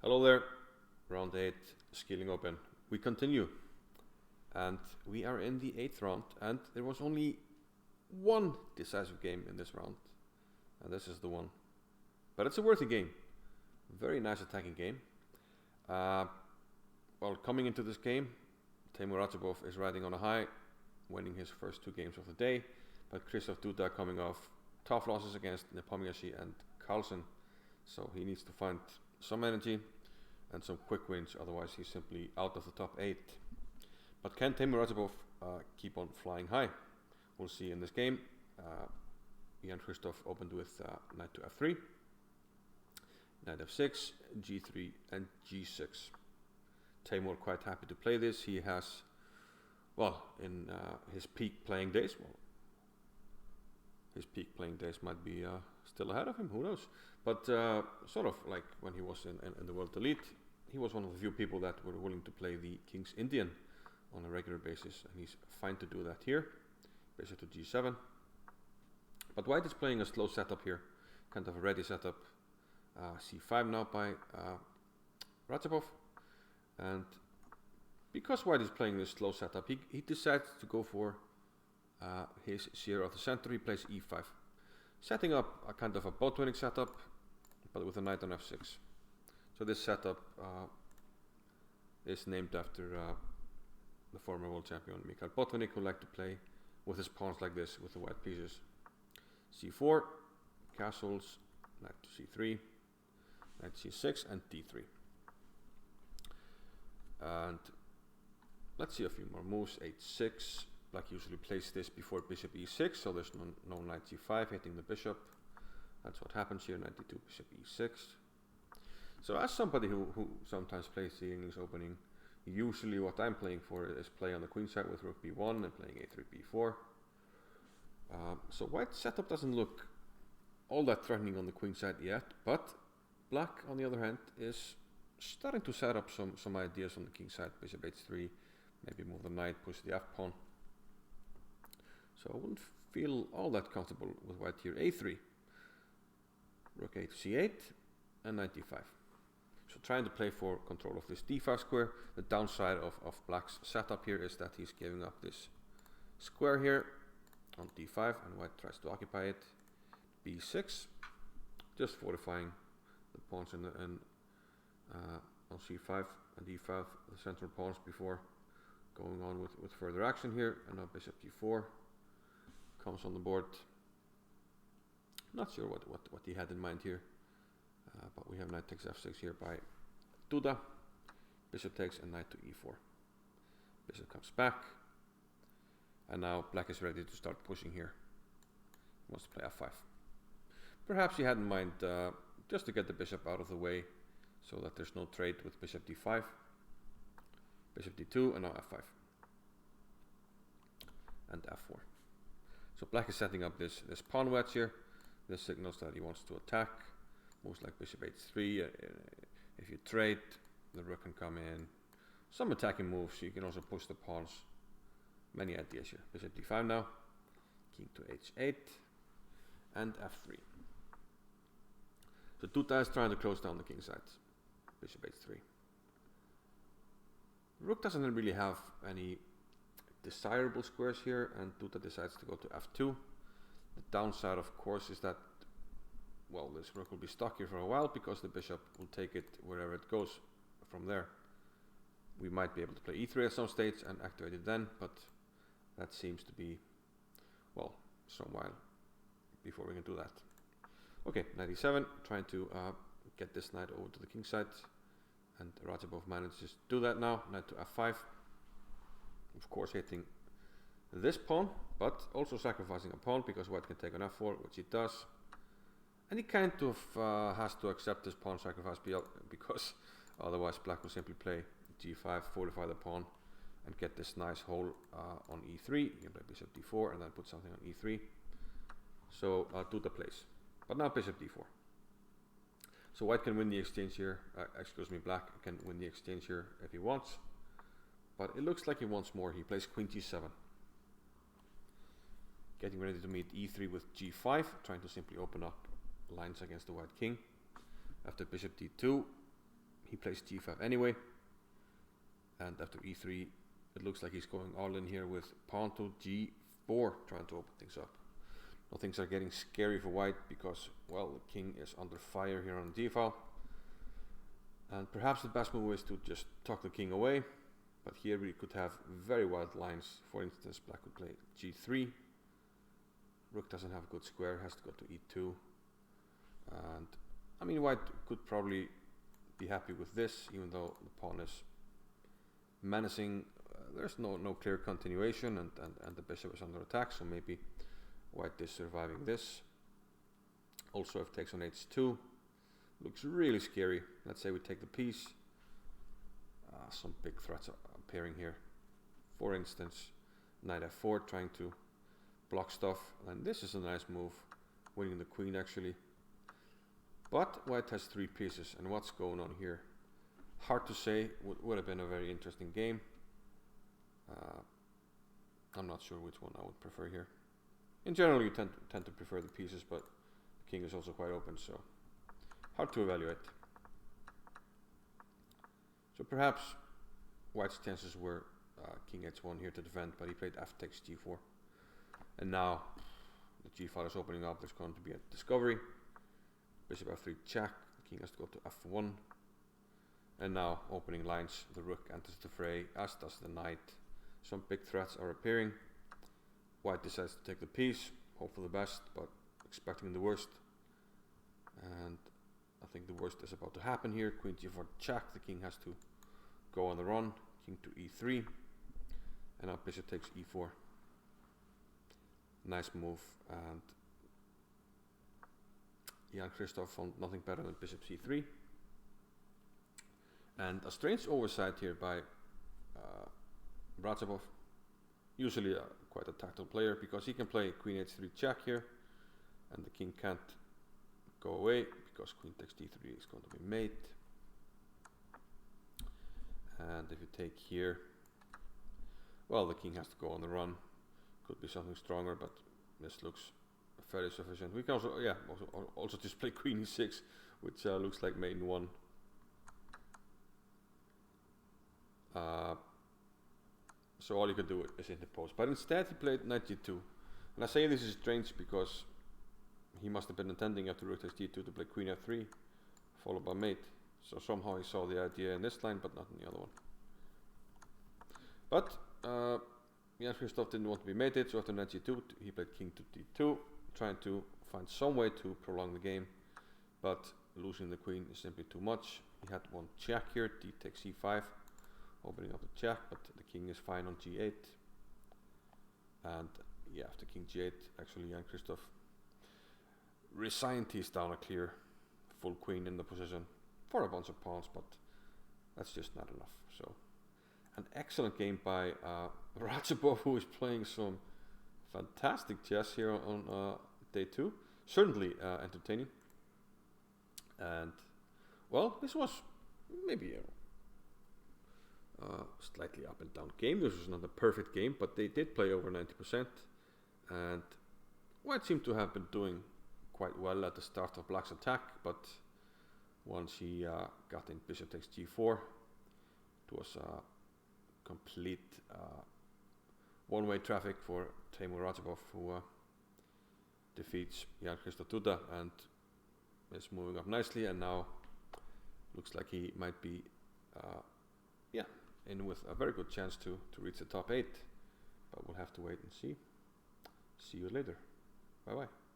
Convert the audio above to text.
Hello there, round 8, Skilling Open. We continue, and we are in the 8th round, and there was only one decisive game in this round, and this is the one. But it's a worthy game, very nice attacking game. Well, coming into this game, Teimour Radjabov is riding on a high, winning his first 2 games of the day, but Krzysztof Duda coming off tough losses against Nepomniachtchi and Carlsen, so he needs to find some energy and some quick wins, otherwise he's simply out of the top 8. But can Teimour Radjabov keep on flying high? We'll see in this game. Jan Krzysztof opened with knight to f3, knight f6, g3 and g6. Teimour quite happy to play this. He has, well, in his peak playing days, his peak playing days might be still ahead of him, who knows. But sort of like when he was in the World Elite, he was one of the few people that were willing to play the King's Indian on a regular basis, and he's fine to do that here. Bishop to g7. But white is playing a slow setup here, kind of a ready setup. c5 now by Radjabov, and because white is playing this slow setup, he decides to go for his share of the center. He plays e5, setting up a kind of a Botvinnik setup, but with a knight on f6. So this setup is named after the former world champion Mikhail Botvinnik, who liked to play with his pawns like this, with the white pieces. c4, castles, knight to c3, knight c6, and d3. And let's see a few more moves. h6. Black usually plays this before bishop e6, so there's no knight g5 hitting the bishop. That's what happens here, knight d2, bishop e6. So as somebody who sometimes plays the English opening, usually what I'm playing for is play on the queen side with rook b1 and playing a3, b4. So white's setup doesn't look all that threatening on the queen side yet, but black, on the other hand, is starting to set up some ideas on the king side. Bishop h3, maybe move the knight, push the f-pawn. So I wouldn't feel all that comfortable with white here. a3, rook a to c8, and knight d5. So trying to play for control of this d5 square. The downside of black's setup here is that he's giving up this square here on d5, and white tries to occupy it. b6, just fortifying the pawns on c5 and d5, the central pawns, before going on with further action here. And now bishop g4 comes on the board. Not sure what he had in mind here, but we have knight takes f6 here by Duda. Bishop takes and knight to e4. Bishop comes back, and now black is ready to start pushing here. He wants to play f5. Perhaps he had in mind just to get the bishop out of the way, so that there's no trade with bishop d5, bishop d2, and now f5 and f4. So black is setting up this pawn wedge here. This signals that he wants to attack. Moves like bishop h3. If you trade, the rook can come in. Some attacking moves. You can also push the pawns. Many ideas here. Bishop d5 now. King to h8 and f3. So Duda is trying to close down the king side. Bishop h3. Rook doesn't really have any desirable squares here, and Duda decides to go to f2. The downside, of course, is that, well, this rook will be stuck here for a while because the bishop will take it wherever it goes from there. We might be able to play e3 at some stage and activate it then, but that seems to be, well, some while before we can do that. Okay, knight e7, trying to get this knight over to the king side, and Radjabov manages to do that now. Knight to f5. Of course hitting this pawn, but also sacrificing a pawn because white can take on f4, which he does. And he kind of has to accept this pawn sacrifice because otherwise black will simply play g5, fortify the pawn, and get this nice hole on e3. You can play bishop d4 and then put something on e3. So Duda plays. But now bishop d4. So white can win the exchange here. Black can win the exchange here if he wants. But it looks like he wants more. He plays queen g7. Getting ready to meet e3 with g5, trying to simply open up lines against the white king. After bishop d2, he plays g5 anyway, and after e3 it looks like he's going all in here with pawn to g4, trying to open things up. Now things are getting scary for white because, well, the king is under fire here on d-file, and perhaps the best move is to just tuck the king away, but here we could have very wild lines. For instance, black could play g3, rook doesn't have a good square, has to go to e2, and I mean white could probably be happy with this, even though the pawn is menacing. There's no clear continuation, and the bishop is under attack, so maybe white is surviving this. Also, if takes on h2, looks really scary. Let's say we take the piece. Some big threats are appearing here. For instance, knight f4, trying to block stuff, and this is a nice move, winning the queen actually. But white has 3 pieces, and what's going on here? Hard to say. Would have been a very interesting game. I'm not sure which one I would prefer here. In general, you tend to prefer the pieces, but the king is also quite open, so hard to evaluate. So perhaps white's chances were king h1 here to defend, but he played f takes g4. And now the g-file is opening up. There's going to be a discovery. Bishop f3 check. The king has to go to f1. And now opening lines. The rook enters the fray, as does the knight. Some big threats are appearing. White decides to take the piece. Hope for the best, but expecting the worst. And I think the worst is about to happen here. Queen g4 check. The king has to go on the run. King to e3. And now bishop takes e4. Nice move, and Jan Krzysztof found nothing better than bishop c3. And a strange oversight here by Radjabov, usually quite a tactile player, because he can play queen h3 check here, and the king can't go away because queen takes d3 is going to be mate. And if you take here, well, the king has to go on the run. Could be something stronger, but this looks fairly sufficient. We can also just play queen e6, which looks like mate in 1. So all you can do is interpose. But instead he played knight g2. And I say this is strange because he must have been intending after rook takes d2 to play queen f3, followed by mate. So somehow he saw the idea in this line, but not in the other one. But Jan Krzysztof didn't want to be mated, so after knight g2, he played king to d2, trying to find some way to prolong the game, but losing the queen is simply too much. He had one check here, d takes c5, opening up the check, but the king is fine on g8. And yeah, after king g8, actually Jan Krzysztof resigned. He's down a clear full queen in the position for a bunch of pawns, but that's just not enough. So an excellent game by Radjabov, who is playing some fantastic chess here on day 2. Certainly entertaining. And well, this was maybe a slightly up and down game. This was not a perfect game, but they did play over 90%. And white seemed to have been doing quite well at the start of black's attack, but once he got in bishop takes g4, it was complete one-way traffic for Teimour Radjabov, who defeats Jan Krzysztof Duda and is moving up nicely, and now looks like he might be in with a very good chance to reach the top 8, but we'll have to wait and see. See you later. Bye bye.